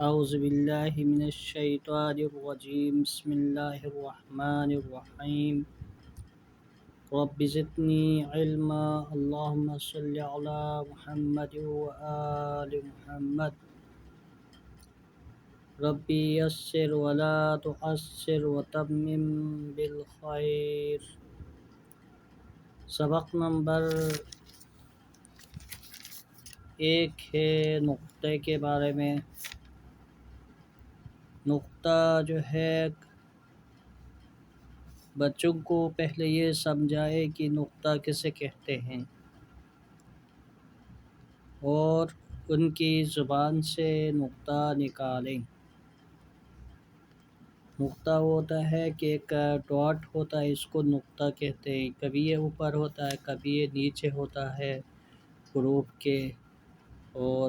أعوذ بالله من الشيطان الرجيم بسم الله الرحمن الرحيم رب زدني علما اللهم صل على محمد وآل محمد ربي يسر ولا تعسر وتمم بالخير سبق نمبر ایک ہے نقطے کے بارے میں۔ نقطہ جو ہے بچوں کو پہلے یہ سمجھائے کہ نقطہ کسے کہتے ہیں اور ان کی زبان سے نقطہ نکالیں۔ نقطہ ہوتا ہے کہ ایک ڈاٹ ہوتا ہے، اس کو نقطہ کہتے ہیں۔ کبھی یہ اوپر ہوتا ہے، کبھی یہ نیچے ہوتا ہے حروف کے، اور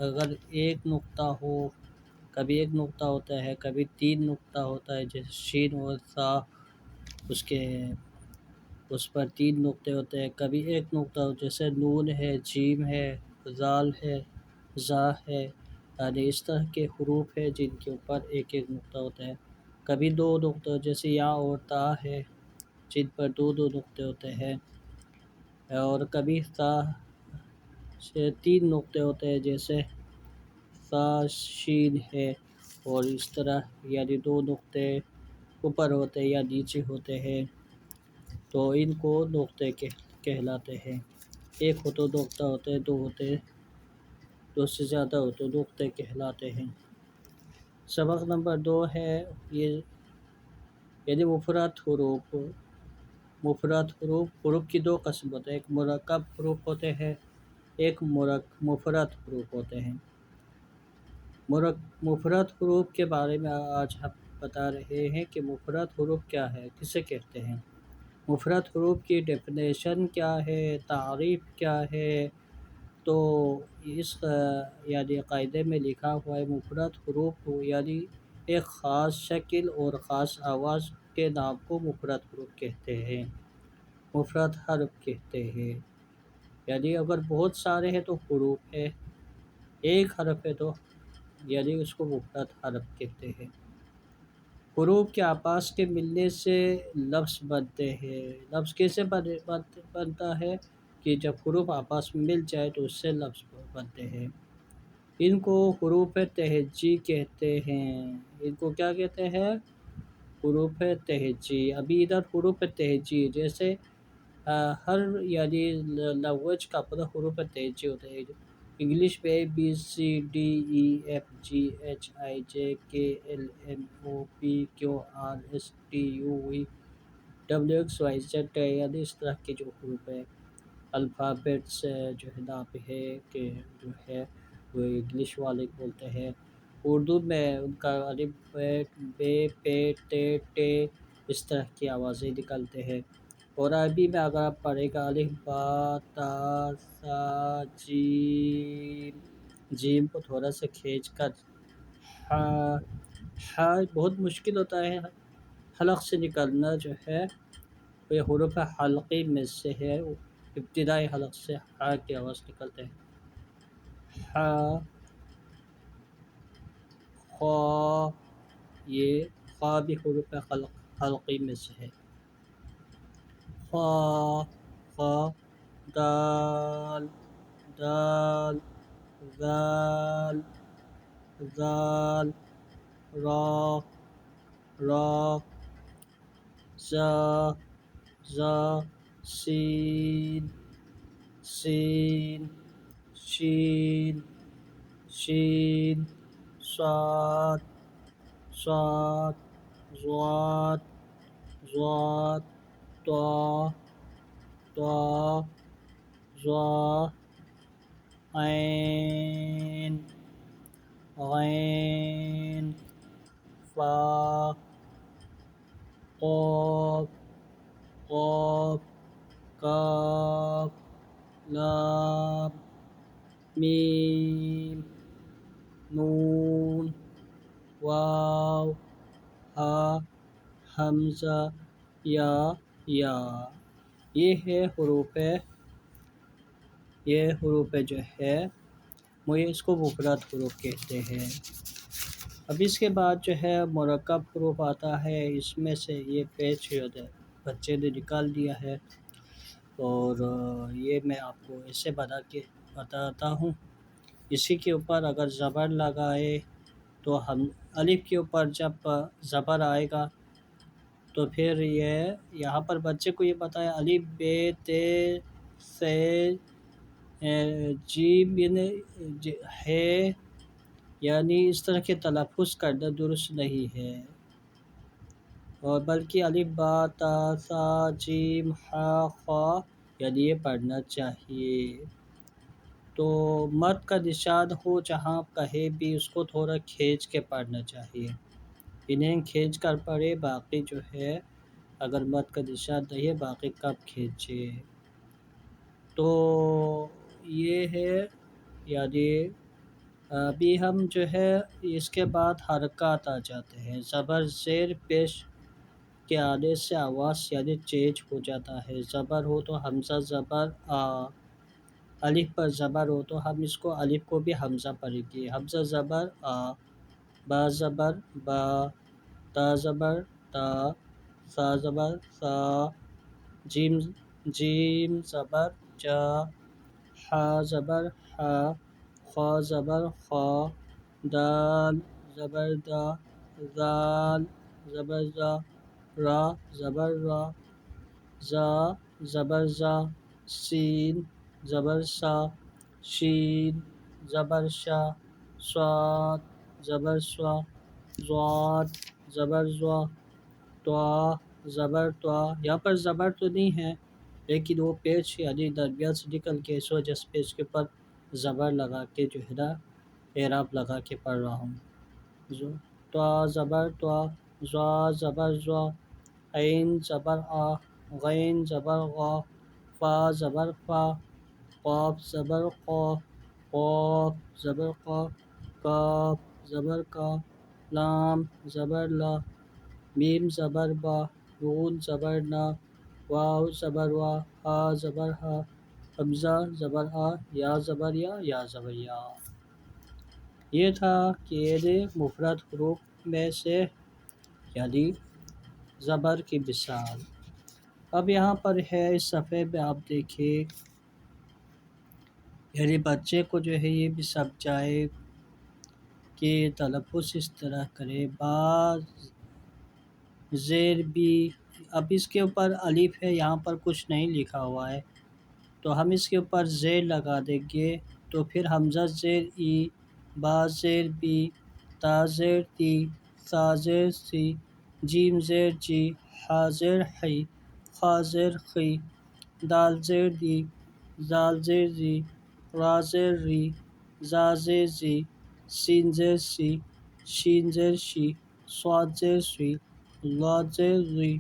اگر ایک نقطہ ہو، کبھی ایک نقطہ ہوتا ہے، کبھی تین نقطہ ہوتا ہے، جیسے شین اور سا، اس پر تین نقطے ہوتے ہیں۔ کبھی ایک نقطہ جیسے نون ہے، جیم ہے، زال ہے، زا ہے، یعنی اس طرح کے حروف ہیں جن کے اوپر ایک ایک نقطہ ہوتا ہے۔ کبھی دو نقطہ جیسے یا اور تا ہے، جن پر دو دو نقطے ہوتے ہیں، اور کبھی تا سے تین نقطے ہوتے ہیں، جیسے سا شین ہے، اور اس طرح یعنی دو نقطے اوپر ہوتے ہیں یا نیچے ہوتے ہیں، تو ان کو نقطے کہلاتے ہیں۔ ایک ہو تو نقطہ ہوتے ہیں، دو ہوتے، دو سے زیادہ ہو تو نقطے کہلاتے ہیں۔ سبق نمبر 2 ہے یہ یعنی مفرد حروف۔ مفرد حروف کی دو قسم ہوتے ہیں، ایک مرکب حروف ہوتے ہیں، ایک مفرد حروف ہوتے ہیں۔ مفرد حروف کے بارے میں آج ہم بتا رہے ہیں کہ مفرد حروف کیا ہے، کسے کہتے ہیں، مفرد حروف کی ڈیفینیشن کیا ہے، تعریف کیا ہے۔ تو اس یعنی قاعدے میں لکھا ہوا ہے مفرد حروف یعنی ایک خاص شکل اور خاص آواز کے نام کو مفرد حروف کہتے ہیں، مفرد حرف کہتے ہیں۔ یعنی اگر بہت سارے ہیں تو حروف ہے، ایک حرف ہے تو یعنی اس کو مفرد حرف کہتے ہیں۔ حروف کے آپاس کے ملنے سے لفظ بنتے ہیں۔ لفظ کیسے بنتا ہے کہ جب حروف آپاس میں مل جائے تو اس سے لفظ بنتے ہیں۔ ان کو حروف تہجی کہتے ہیں۔ ان کو کیا کہتے ہیں؟ حروف تہجی۔ ابھی ادھر حروف تہجی جیسے ہر یعنی لینگویج کا اپنا حروف تہجی ہوتا ہے۔ انگلش میں ABCDEFGHIJKLMNOPQRSTUV یعنی اس طرح کے جو حروف ہیں، الفابیٹس جو ہے نام ہے کہ جو ہے وہ انگلش والے بولتے ہیں۔ اردو میں ان کا الف بے پے ٹے ٹے اس طرح کی آوازیں نکلتے ہیں۔ اور عربی میں اگر آپ پڑھے گا الف با تا سا جیم، جیم کو تھوڑا سا کھینچ کر ہا بہت مشکل ہوتا ہے حلق سے نکلنا، جو ہے یہ حروف حلقی میں سے ہے، ابتدائی حلق سے ہا کی آواز نکلتے ہیں۔ ہا، خا، یہ خا بھی حروف حلقی میں سے ہے۔ خا، خا، دال، دال، ذال، ذال، را، را، زا، زا، سین، سین، شین، شین، صاد، صاد، ضاد، ضاد، طا، طا، ظا، عین، غین، فا، قاف، قاف، کاف، لام، میم، نون، واو، ہا، حمزہ، یا، یہ حروف جو ہے اس کو مفرد حروف کہتے ہیں۔ اب اس کے بعد جو ہے مرکب حروف آتا ہے، اس میں سے یہ پیج جو ہے بچے نے نکال دیا ہے، اور یہ میں آپ کو ایسے بتاتا ہوں۔ اسی کے اوپر اگر زبر لگائے تو ہم الف کے اوپر جب زبر آئے گا تو پھر یہ یہاں پر بچے کو یہ بتایا الف ب ت س جیم ہے، یعنی اس طرح کے تلفظ کرنا درست نہیں ہے، اور بلکہ الف با تا سا جیم ح خ یعنی یہ پڑھنا چاہیے۔ تو مد کا نشان ہو جہاں کہیں بھی اس کو تھوڑا کھینچ کے پڑھنا چاہیے، انہیں کھینچ کر پڑھے، باقی جو ہے اگر مد کا نشان نہیں ہے باقی کب کھینچے۔ تو یہ ہے، یعنی ابھی ہم جو ہے اس کے بعد حرکات آ جاتے ہیں۔ زبر زیر پیش کے آنے سے آواز یعنی چینج ہو جاتا ہے۔ زبر ہو تو حمزہ زبر آ، الف پر زبر ہو تو ہم اس کو الف کو بھی حمزہ پڑھیں گے، حمزہ زبر آ، با زبر با، تا زبر تا، سا زبر سا، جیم زبر جا، ح زبر ح، خا زبر خا، دال زبر دا، زال زبر زا، را زبر را، زا زبر زا، سین زبر سا، شین زبر شا، صاد زبر سوا، ضاد زبر زوا، طا زبر طا۔ یہاں پر زبر تو نہیں ہے لیکن وہ پیش یعنی درمیان سے نکل کے اس وجہ سے پیش کے پر زبر لگا کے جو ہے نا اعراب لگا کے پڑھ رہا ہوں۔ طا زبر طا، زا زبر زوا، عین زبر آ، غین زبر غا، فا زبر فا، قاف زبر قا، قاف زبر قا، کاف زبر کا، لام زبر لا، میم زبر با، نون زبر نا، واو زبر وا، ہا زبر ہا، حمزہ زبر آ، یا زبر یا، یا زبر یا۔ یہ تھا کہ مفرد حروف میں سے یعنی زبر کی مثال۔ اب یہاں پر ہے اس صفحے میں آپ دیکھیں، یعنی بچے کو جو ہے یہ بھی سمجھائے کہ تلفظ اس طرح کرے، بعض زیر بھی۔ اب اس کے اوپر الف ہے، یہاں پر کچھ نہیں لکھا ہوا ہے تو ہم اس کے اوپر زیر لگا دیں گے، تو پھر حمزہ زیر ای، با زیر بی، تا زیر تی، سا زیر سی، جیم زیر جی، حا زیر حی، خا زیر خی، دال زیر دی، زال زیر زی، را زیر ری، زا زیر زی، سین زیر سی، شین زیر شی، صاد زیر سوی، ضاد زیر زی،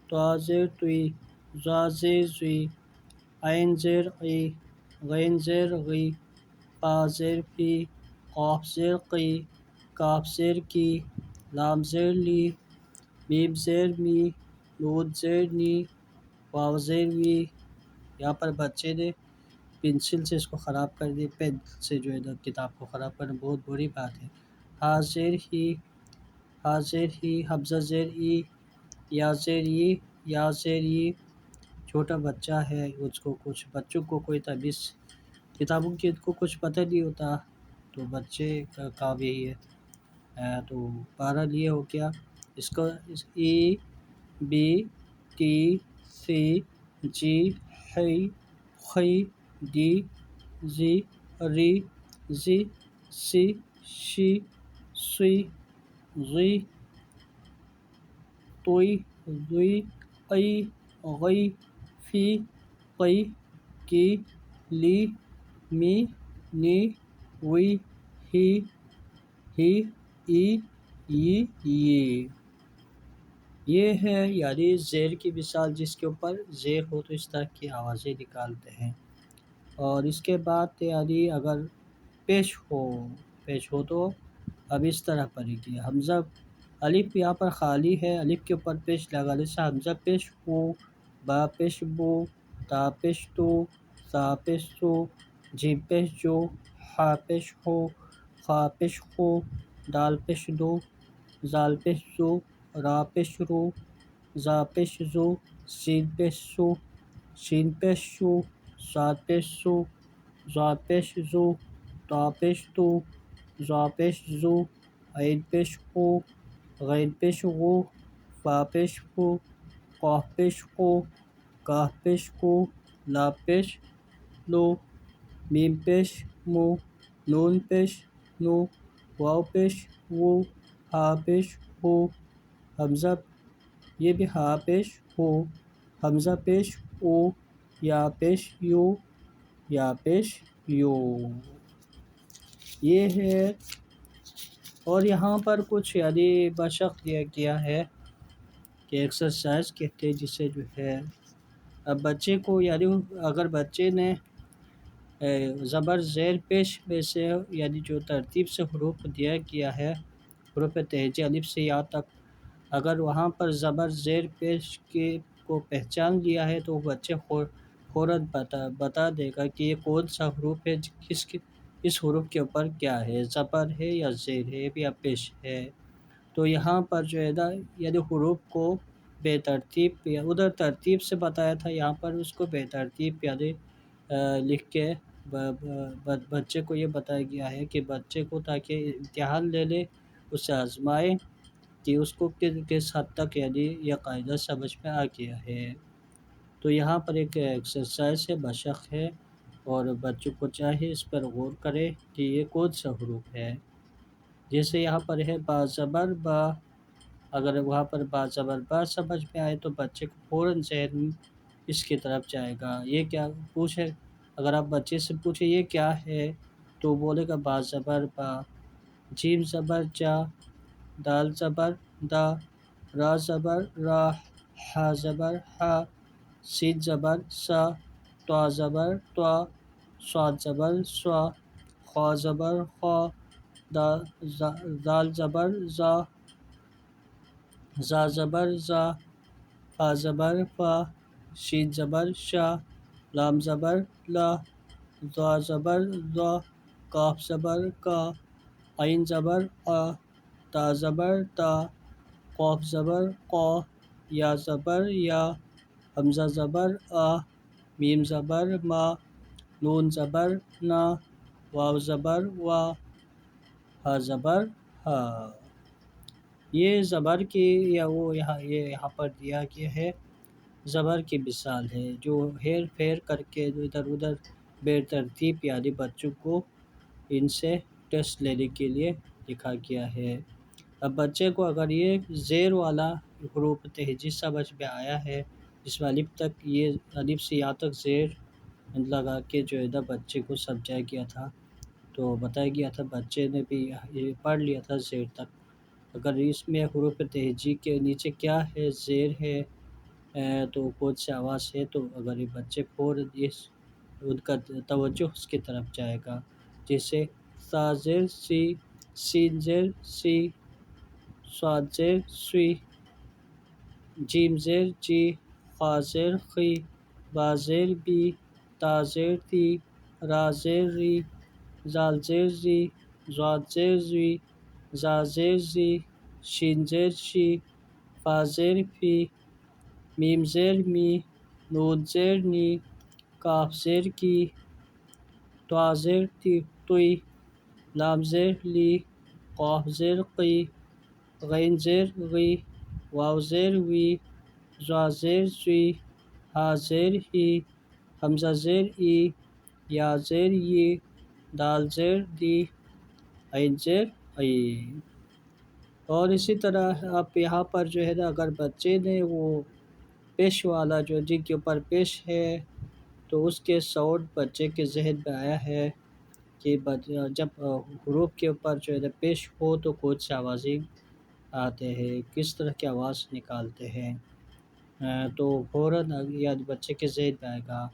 طا زیر توی، زا زیر زی، عین زیر عی، غین زیر غی، فا زیر فی، قاف زیر قی، کاف زیر کی، لام زیر لی، میم زیر می، نون زیر نی، واو زیر وی۔ یہاں پر بچے نے پنسل سے اس کو خراب کر دی، پین سے جو ہے نا کتاب کو خراب کرنا بہت بری بات ہے۔ ہا زیر ہی، ہا زیر ہی، حمزہ زیر ای، یا زیر ای، یا زیر ای۔ چھوٹا بچہ ہے، اس کو کچھ بچوں کو کوئی تمیز کتابوں کی کو کچھ پتہ نہیں ہوتا، تو بچے کا کام یہی ہے۔ تو بہرحال یہ ہو گیا، اس کو ای بی ٹی سی جی ہی خی دی زی ری زی سی شی سوی غی توئی ذوی قی غی فی قی کی لی می نی وی ہی ای ی۔ یہ ہے یعنی زیر کی مثال، جس کے اوپر زیر ہو تو اس طرح کی آوازیں نکالتے ہیں۔ اور اس کے بعد یعنی اگر پیش ہو تو اب اس طرح پڑھیں گے۔ حمزہ الف یہاں پر خالی ہے، الف کے اوپر پیش لگانے سے حمزہ پیش ہو، با پیش بو، تا پیش تو، سا پیش سو، جیم پیش جو، حا پیش ہو، خا پیش خو، دال پیش دو، زال پیش زو، را پیش رو، زا پیش زو، سین پیش سو، شین پیش شو، صاد پیش سو، زا پیش زو، طا پیش تو، زا پیش زو، عین پیش قو، غین پیش غو، فا پیش فو، قاف پیش قو، کاف پیش کو، لام پیش لو، میم پیش مو، نون پیش نو، واو پیش وو، ہا پیش ہو، حمزہ یہ بھی ہا پیش ہو، حمزہ پیش او، یا پیش یو، یا پیش یو، یہ ہے۔ اور یہاں پر کچھ یعنی مشق دیا گیا ہے کہ ایکسرسائز کہتے ہیں جسے جو ہے اب بچے کو یعنی اگر بچے نے زبر زیر پیش میں سے یعنی جو ترتیب سے حروف دیا گیا ہے حروف تہجی الف سے یا تک، اگر وہاں پر زبر زیر پیش کے کو پہچان لیا ہے تو بچے فوراً بتا دے گا کہ یہ کون سا حروف ہے، اس حروف کے اوپر کیا ہے، زبر ہے یا زیر ہے یا پیش ہے۔ تو یہاں پر جو ہے نا یعنی حروف کو بے ترتیب یا ادھر ترتیب سے بتایا تھا، یہاں پر اس کو بے ترتیب یعنی لکھ کے بچے کو یہ بتایا گیا ہے کہ بچے کو تاکہ امتحان لے لے، اسے آزمائے کہ اس کو کس حد تک یعنی یہ قاعدہ سمجھ میں آ گیا ہے۔ تو یہاں پر ایک ایکسرسائز ہے، مشق ہے، اور بچوں کو چاہیے اس پر غور کرے کہ یہ کون سا حروف ہے۔ جیسے یہاں پر ہے با زبر با، اگر وہاں پر با زبر با سمجھ میں آئے تو بچے کو فوراً ذہن اس کی طرف جائے گا۔ یہ کیا پوچھے، اگر آپ بچے سے پوچھیں یہ کیا ہے تو بولے گا با زبر با، جیم زبر جا، دال زبر دا، را زبر را، ہا زبر ہا، سین زبر سا، طا زبر طا، صاد زبر سوا، خا زبر خا، زال زبر زا، زا زبر زا، فا زبر فا، شین زبر شا، لام زبر لا، ضا زبر ضا، کاف زبر کا، عین زبر آ، تا زبر تا، قاف زبر قا، یا زبر یا، حمزہ زبر آ، میم زبر ما، نون زبر نا، واو زبر وا، ہا زبر ہا۔ یہ زبر کی یا وہ یہاں پر دیا گیا ہے زبر کی مثال ہے جو ہیر پھیر کر کے ادھر ادھر بے ترتیب یعنی بچوں کو ان سے ٹیسٹ لینے کے لیے لکھا گیا ہے۔ اب بچے کو اگر یہ زیر والا حروف تہجی سمجھ میں آیا ہے جس میں الف تک یہ الف سے یا تک زیر لگا کے جو ہے نا بچے کو سمجھایا گیا تھا، تو بتایا گیا تھا، بچے نے بھی یہ پڑھ لیا تھا زیر تک۔ اگر اس میں حروف تہجی کے نیچے کیا ہے، زیر ہے تو کون سی آواز ہے، تو اگر یہ بچے فوراً ان کا توجہ اس کی طرف جائے گا، جیسے سا زیر سی، سین زیر سی، صاد زیر سوی، جیم زیر جی، خا زیر خی، با زیر بی، تا زیر تی، را زیر ری، زال زیر زی، ضاد زیر زوی، زا زیر زی، شین زیر شی، فا زیر فی، میم زیر می، نون زیر نی، کاف زیر کی، طا زیر توی، لام زیر لی، قاف زیر قی، غین زیر غی، واو زیر وی، ضا زیر زوی، ہا زیر ہی، حمزہ زیر ای، یا زیر ی، دال زیر دی، عین زیر ای۔ اور اسی طرح آپ یہاں پر جو ہے نا اگر بچے نے وہ پیش والا جو جن کے اوپر پیش ہے تو اس کے ساؤنڈ بچے کے ذہن میں آیا ہے کہ جب حروف کے اوپر جو ہے نا پیش ہو تو کون سی آوازیں آتے ہیں، کس طرح کی آواز نکالتے ہیں، تو فوراً یاد بچے کے ذہن میں آئے گا۔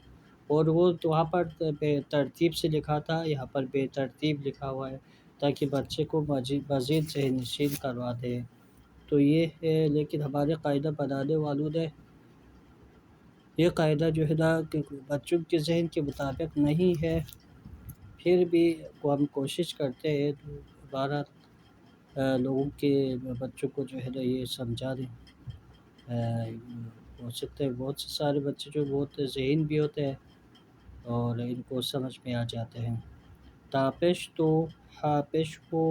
اور وہ تو وہاں پر بے ترتیب سے لکھا تھا، یہاں پر بے ترتیب لکھا ہوا ہے تاکہ بچے کو مزید ذہن نشین کروا دے۔ تو یہ ہے، لیکن ہمارے قاعدہ بنانے والوں نے یہ قاعدہ جو ہے نا کہ بچوں کے ذہن کے مطابق نہیں ہے، پھر بھی ہم کوشش کرتے ہیں دوبارہ لوگوں کے بچوں کو جو ہے نا یہ سمجھا دیں۔ ہو سکتا ہے بہت سے سارے بچے جو بہت ذہین بھی ہوتے ہیں اور ان کو سمجھ میں آ جاتے ہیں۔ تاپش تو، ہاپش ہو،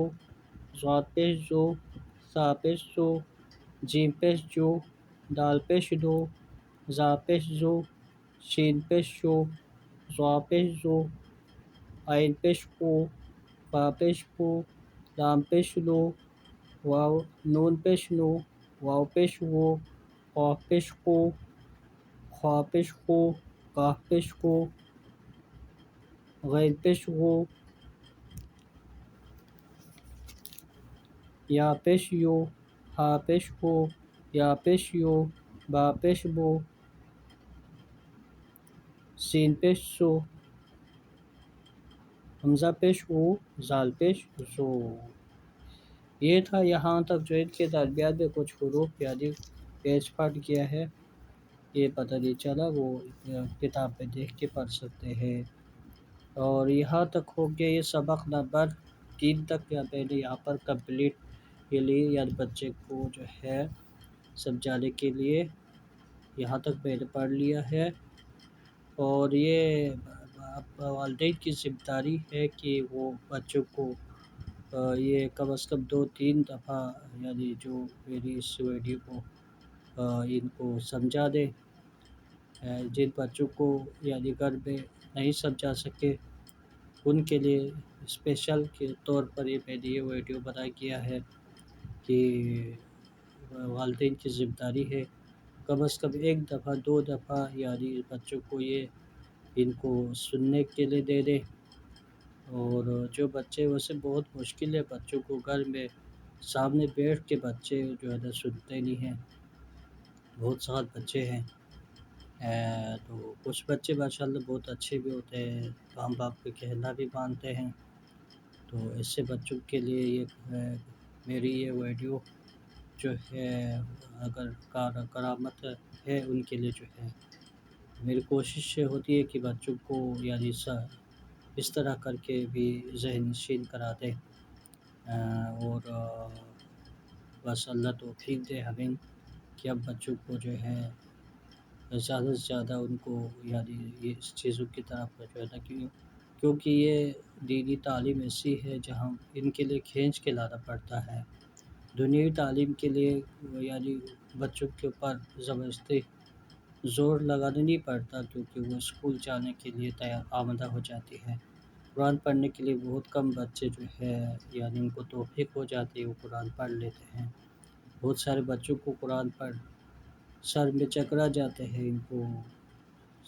زواتپش جو، ساپش جو، جیم پیش جو، دال پیش دو، زاپش جو، شین پیش جو، زواپش جو، عین پیش ہو، پاپش ہو، لام پیش لو، واو نون پیش نو، واو پیش وہ، قاف پیش کو، خا پیش کو، کاف پیش کو، غین پیش غو، یا پیش یو، ہا پیش ہو، یا پیش یو، با پیش بو، سین پیش سو، حمزہ پیش او، زال پیش زو۔ یہ تھا یہاں تک جو ان کے درمیان میں کچھ حروف یعنی پیچ پھٹ گیا ہے، یہ پتہ نہیں چلا، وہ کتاب میں دیکھ کے پڑھ سکتے ہیں۔ اور یہاں تک ہو گیا یہ سبق نمبر 3 تک میں نے یہاں پر کمپلیٹ کے لیے یعنی بچے کو جو ہے سمجھانے کے لیے یہاں تک میں نے پڑھ لیا ہے۔ اور یہ والدین کی ذمہ داری ہے کہ وہ بچوں کو یہ کم از کم 2-3 دفعہ یعنی جو میری اس ویڈیو کو ان کو سمجھا دیں۔ جن بچوں کو یعنی گھر میں نہیں سمجھا سکے ان کے لیے اسپیشل کے طور پر میں نے یہ ویڈیو بنا کیا ہے کہ والدین کی ذمہ داری ہے کم از کم 1 دفعہ 2 دفعہ یعنی بچوں کو یہ ان کو سننے کے لیے دے دیں۔ اور جو بچے ویسے بہت مشکل ہے بچوں کو گھر میں سامنے بیٹھ کے بچے جو ہے نا سنتے نہیں ہیں، بہت سارے بچے ہیں۔ تو کچھ بچے ماشاءاللہ بہت اچھے بھی ہوتے ہیں، ماں باپ کے کہنا بھی مانتے ہیں۔ تو ایسے بچوں کے لیے یہ میری یہ ویڈیو جو ہے اگر کرامت ہے ان کے لیے جو ہے میری کوشش ہوتی ہے کہ بچوں کو یعنی اس طرح کر کے بھی ذہن نشین کرا دیں۔ اور بس اللہ توفیق دے ہمیں کہ اب بچوں کو جو ہے زیادہ سے زیادہ ان کو یعنی یہ اس چیزوں کی طرف جو ہے نا کیونکہ یہ دینی تعلیم ایسی ہے جہاں ان کے لیے کھینچ کے لانا پڑتا ہے۔ دنیاوی تعلیم کے لیے یعنی بچوں کے اوپر زبردستی زور لگانا نہیں پڑتا کیونکہ وہ اسکول جانے کے لیے تیار آمادہ ہو جاتی ہے۔ قرآن پڑھنے کے لیے بہت کم بچے جو ہے یعنی ان کو توفیق ہو جاتی ہے وہ قرآن پڑھ لیتے ہیں۔ بہت سارے بچوں کو قرآن پڑھ سر میں چکرا جاتے ہیں، ان کو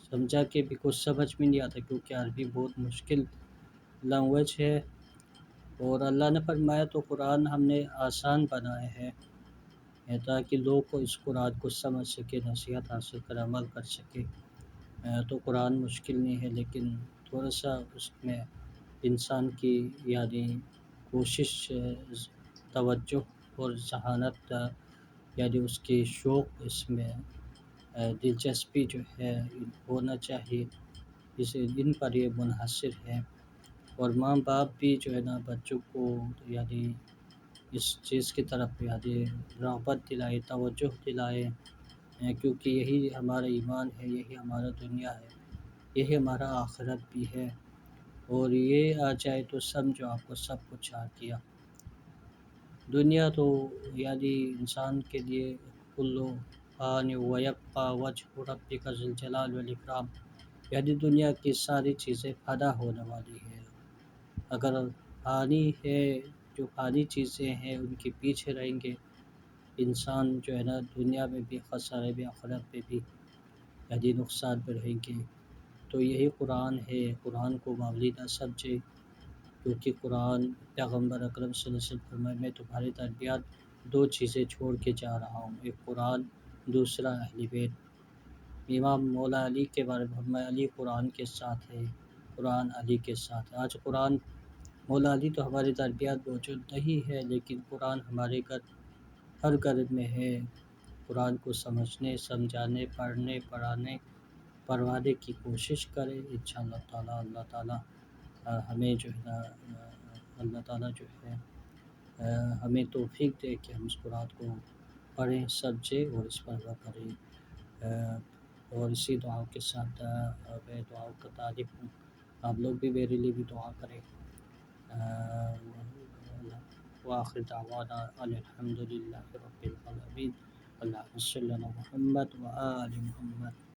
سمجھا کے بھی کچھ سمجھ میں نہیں آتا کیونکہ عربی بہت مشکل لینگویج ہے۔ اور اللہ نے فرمایا تو قرآن ہم نے آسان بنایا ہے تاکہ لوگ کو اس قرآن کو سمجھ سکے، نصیحت حاصل کر عمل کر سکے۔ تو قرآن مشکل نہیں ہے لیکن تھوڑا سا اس میں انسان کی یعنی کوشش، توجہ اور ذہانت یعنی اس کی شوق اس میں دلچسپی جو ہے ہونا چاہیے، ان پر یہ منحصر ہے۔ اور ماں باپ بھی جو ہے نا بچوں کو یعنی اس چیز کی طرف یعنی رغبت دلائے، توجہ دلائے، کیونکہ یہی ہمارا ایمان ہے، یہی ہمارا دنیا ہے، یہی ہمارا آخرت بھی ہے۔ اور یہ آ جائے تو سمجھو آپ کو سب کچھ آ گیا۔ دنیا تو یعنی انسان کے لیے کلو فان ویبقى وجہ ربک ذو الجلال والاکرام، یعنی دنیا کی ساری چیزیں فنا ہونے والی ہے۔ اگر فانی ہے، جو فانی چیزیں ہیں ان کے پیچھے رہیں گے انسان جو ہے نا دنیا میں بھی خسارے میں، آخرت میں بھی یعنی نقصان میں رہیں گے۔ تو یہی قرآن ہے، قرآن کو معمولی نہ سمجھے کیونکہ قرآن پیغمبر اکرم صلی اللہ علیہ وسلم فرمائے میں تمہارے درمیان 2 چیزیں چھوڑ کے جا رہا ہوں، ایک قرآن، دوسرا اہل بیت۔ امام مولا علی کے بارے میں فرمایا علی قرآن کے ساتھ ہے، قرآن علی کے ساتھ ہے۔ آج قرآن مولا علی تو ہمارے درمیان موجود نہیں ہے لیکن قرآن ہمارے ہر گھر میں ہے۔ قرآن کو سمجھنے، سمجھانے، پڑھنے، پڑھانے، پڑھوانے کی کوشش کریں، انشاءاللہ تعالیٰ اللہ تعالیٰ ہمیں جو ہے نا اللہ تعالیٰ جو ہے ہمیں توفیق دے کہ ہم اس قرآن کو پڑھیں سمجھیں اور اس پر عمل کریں، اور اسی دعاؤں کے ساتھ میں دعاؤں کا طالب ہوں، آپ لوگ بھی میرے لیے بھی دعا کریں۔ وآخر دعوانا الحمد للہ رب العالمین۔ اللہم صلی علی محمد وآل محمد۔